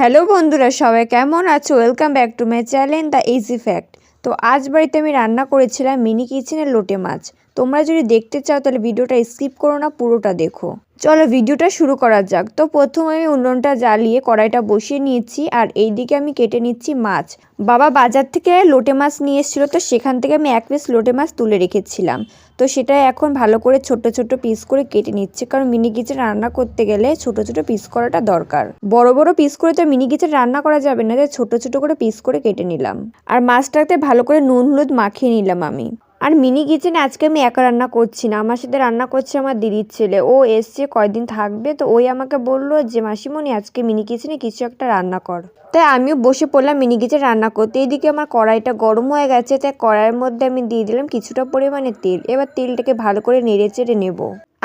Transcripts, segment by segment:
Hello বন্ধুরা, সবাই কেমন আছো? Welcome back to my channel the easy fact. তো আজ বাড়িতে আমি রান্না করেছিলাম মিনি কিচেনের লোটে মাছ। তোমরা যদি দেখতে চাও তাহলে ভিডিওটা স্কিপ করো না, পুরোটা দেখো। চলো ভিডিওটা শুরু করা যাক। তো প্রথমে আমি উনুনটা জ্বালিয়ে কড়াইটা বসিয়ে নিয়েছি, আর এইদিকে আমি কেটে নিচ্ছি মাছ। বাবা বাজার থেকে লোটে মাছ নিয়ে এসেছিলো, তো সেখান থেকে আমি এক পিস লোটে মাছ তুলে রেখেছিলাম। তো সেটা এখন ভালো করে ছোট ছোট পিস করে কেটে নিচ্ছে, কারণ মিনি কিচেন রান্না করতে গেলে ছোট ছোট পিস করাটা দরকার। বড় বড় পিস করে তো মিনি কিচেন রান্না করা যাবে না, তাই ছোট ছোট করে পিস করে কেটে নিলাম। আর মাছটাতে ভালো করে নুন হলুদ মাখিয়ে নিলাম আমি। আর মিনি কিচেনে আজকে আমি একা রান্না করছি না, আমার সাথে রান্না করছে আমার দিদির ছেলে। ও এসছে কয়দিন থাকবে, তো ওই আমাকে বললো যে মাসিমণি আজকে মিনি কিচেনে কিছু একটা রান্না কর। তাই আমিও বসে পড়লাম মিনি কিচেন রান্না করতে। এইদিকে আমার কড়াইটা গরম হয়ে গেছে, তাই কড়াইয়ের মধ্যে আমি দিয়ে দিলাম কিছুটা পরিমাণে তেল। এবার তেলটাকে ভালো করে নেড়ে চেড়ে নেব।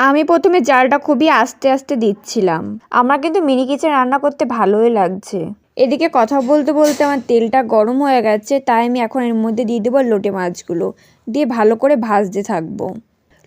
আমি প্রথমে জালটা খুবই আস্তে আস্তে দিচ্ছিলাম। আমার কিন্তু মিনি কিচেন রান্না করতে ভালোই লাগছে। এদিকে কথা বলতে বলতে আমার তেলটা গরম হয়ে গেছে, তাই আমি এখন এর মধ্যে দিয়ে দেবো লোটে মাছগুলো, দিয়ে ভালো করে ভাজতে থাকবো।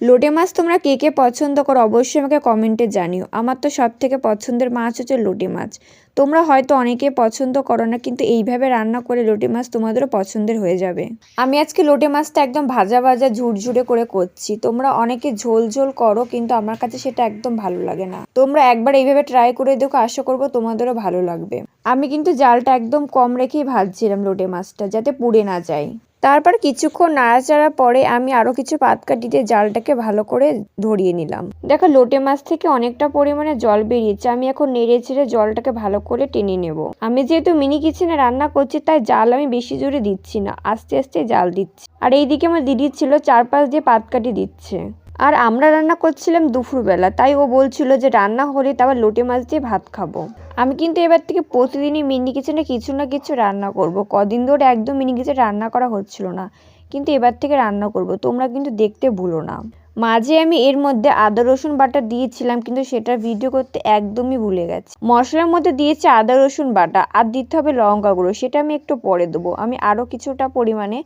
লোটে মাছ তোমরা কে কে পছন্দ করো অবশ্যই আমাকে কমেন্টে জানিও। আমার তো সব থেকে পছন্দের মাছ হচ্ছে লোটে মাছ। তোমরা হয়তো অনেকে পছন্দ করো না, কিন্তু এইভাবে রান্না করে লোটে মাছ তোমাদেরও পছন্দের হয়ে যাবে। আমি আজকে লোটে মাছটা একদম ভাজা ভাজা ঝুরঝুরে করে করছি। তোমরা অনেকে ঝোল ঝোল করো, কিন্তু আমার কাছে সেটা একদম ভালো লাগে না। তোমরা একবার এইভাবে ট্রাই করে দেখো, আশা করবো তোমাদেরও ভালো লাগবে। আমি কিন্তু জালটা একদম কম রেখেই ভাজছিলাম লোটে মাছটা, যাতে পুড়ে না যায়। তারপর কিছুক্ষণ নাড়াচাড়া পরে আমি আরও কিছু পাতকাঠি দিয়ে জালটাকে ভালো করে ধরিয়ে নিলাম। দেখো লোটে মাছ থেকে অনেকটা পরিমাণে জল বেরিয়েছে, আমি এখন নেড়ে চেড়ে জলটাকে ভালো করে টেনে নেব। আমি যেহেতু মিনি কিচেনে রান্না করছি, তাই জাল আমি বেশি জোরে দিচ্ছি না, আস্তে আস্তে জাল দিচ্ছি। আর এইদিকে আমার দিদি ছিল চারপাশ দিয়ে পাতকাঠি দিচ্ছে। আর আমরা রান্না করছিলাম দুপুরবেলা, তাই ও বলছিল যে রান্না হলে তারপর লোটে মাছ দিয়ে ভাত খাবো। আমি কিন্তু এবার থেকে প্রতিদিনই মিনি কিচেনে কিছু না কিছু রান্না করব। কদিন ধরে একদম মিনি কিচেনে রান্না করা হচ্ছিল না, কিন্তু এবার থেকে রান্না করব। তোমরা কিন্তু দেখতে ভুলো না। মাঝে আমি এর মধ্যে আদা রসুন বাটা দিয়েছিলাম, কিন্তু সেটার ভিডিও করতে একদমই ভুলে গেছি। মশলার মধ্যে দিয়েছি আদা রসুন বাটা, আর দিতে হবে লঙ্কা গুঁড়ো, সেটা আমি একটু পরে দেবো। আমি আরও কিছুটা পরিমাণে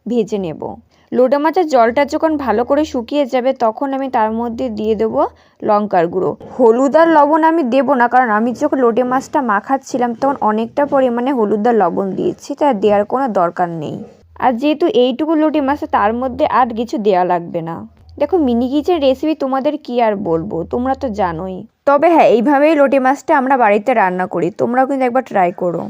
ভেজে নেব। লোটে মাছের জলটা যখন ভালো করে শুকিয়ে যাবে, তখন আমি তার মধ্যে দিয়ে দেবো লঙ্কার গুঁড়ো। হলুদ আর লবণ আমি দেবো না, কারণ আমি যখন লোটে মাছটা মাখাচ্ছিলাম তখন অনেকটা পরিমাণে হলুদ আর লবণ দিয়েছি, তাই দেওয়ার কোনো দরকার নেই। আর যেহেতু এইটুকু লোটে মাছ, তার মধ্যে আর কিছু দেওয়া লাগবে না। দেখো মিনি কিচেন রেসিপি তোমাদের কি আর বলবো, তোমরা তো জানোই। তবে হ্যাঁ, এইভাবেই লোটে মাছটা আমরা বাড়িতে রান্না করি, তোমরাও কিন্তু একবার ট্রাই করো।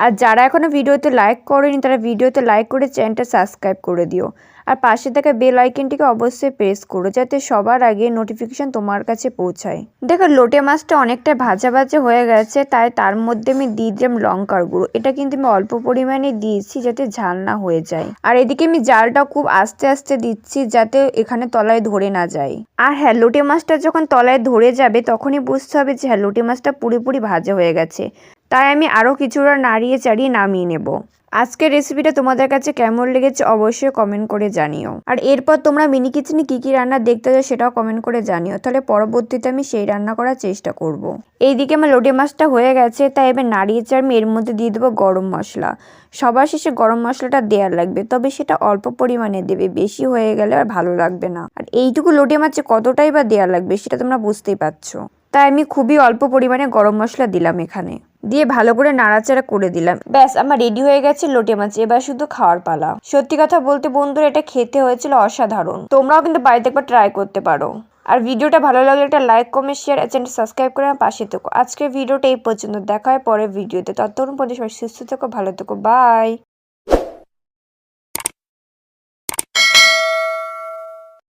আর যারা এখনও ভিডিওতে লাইক করেনি, তারা ভিডিওতে লাইক করে চ্যানেলটা সাবস্ক্রাইব করে দিও। আর পাশে থাকা বেল আইকনটিকে অবশ্যই প্রেস করো, যাতে সবার আগে নোটিফিকেশন তোমার কাছে পৌঁছায়। দেখো লোটে মাছটা অনেকটা ভাজা ভাজা হয়ে গেছে, তাই তার মধ্যে আমি দিয়ে দিলাম লঙ্কার গুঁড়ো। এটা কিন্তু আমি অল্প পরিমাণে দিয়েছি, যাতে ঝাল না হয়ে যায়। আর এদিকে আমি জালটা খুব আস্তে আস্তে দিচ্ছি, যাতে এখানে তলায় ধরে না যায়। আর হ্যাঁ, লোটে মাছটা যখন তলায় ধরে যাবে, তখনই বুঝতে হবে যে হ্যাঁ, লোটে মাছটা পুরোপুরি ভাজা হয়ে গেছে। তাই আমি আরও কিছুটা নাড়িয়ে চাড়িয়ে নামিয়ে নেব। আজকের রেসিপিটা তোমাদের কাছে কেমন লেগেছে অবশ্যই কমেন্ট করে জানিও। আর এরপর তোমরা মিনি কিচেনে কী কী রান্না দেখতে চাও সেটাও কমেন্ট করে জানিও, তাহলে পরবর্তীতে আমি সেই রান্না করার চেষ্টা করব। এইদিকে আমার লোটে মাছটা হয়ে গেছে, তাই এবার নাড়িয়ে চাড়িয়ে আমি এর মধ্যে দিয়ে দেবো গরম মশলা। সবার শেষে গরম মশলাটা দেওয়ার লাগবে, তবে সেটা অল্প পরিমাণে দেবে, বেশি হয়ে গেলে আর ভালো লাগবে না। আর এইটুকু লোটে মাছে কতটাই বা দেওয়া লাগবে সেটা তোমরা বুঝতেই পারছো। তাই আমি খুবই অল্প পরিমাণে গরম মশলা দিলাম এখানে, দিয়ে ভালো করে নাড়াচাড়া করে দিলাম। ব্যাস আমার রেডি হয়ে গেছে লোটে মাছ, এবার শুধু খাওয়ার পালা। সত্যি কথা বলতে বন্ধুরা, এটা খেতে হয়েছিল অসাধারণ। তোমরাও কিন্তু বাড়িতে একবার ট্রাই করতে পারো। আর ভিডিওটা ভালো লাগলে একটা লাইক কমেন্ট শেয়ার আর চ্যানেল সাবস্ক্রাইব করে আমার পাশে থেকো। আজকের ভিডিওটা এই পর্যন্ত, দেখা হয় পরের ভিডিওতে। ততক্ষণ পর্যন্ত সবাই সুস্থ থেকো, ভালো থেকো, বাই।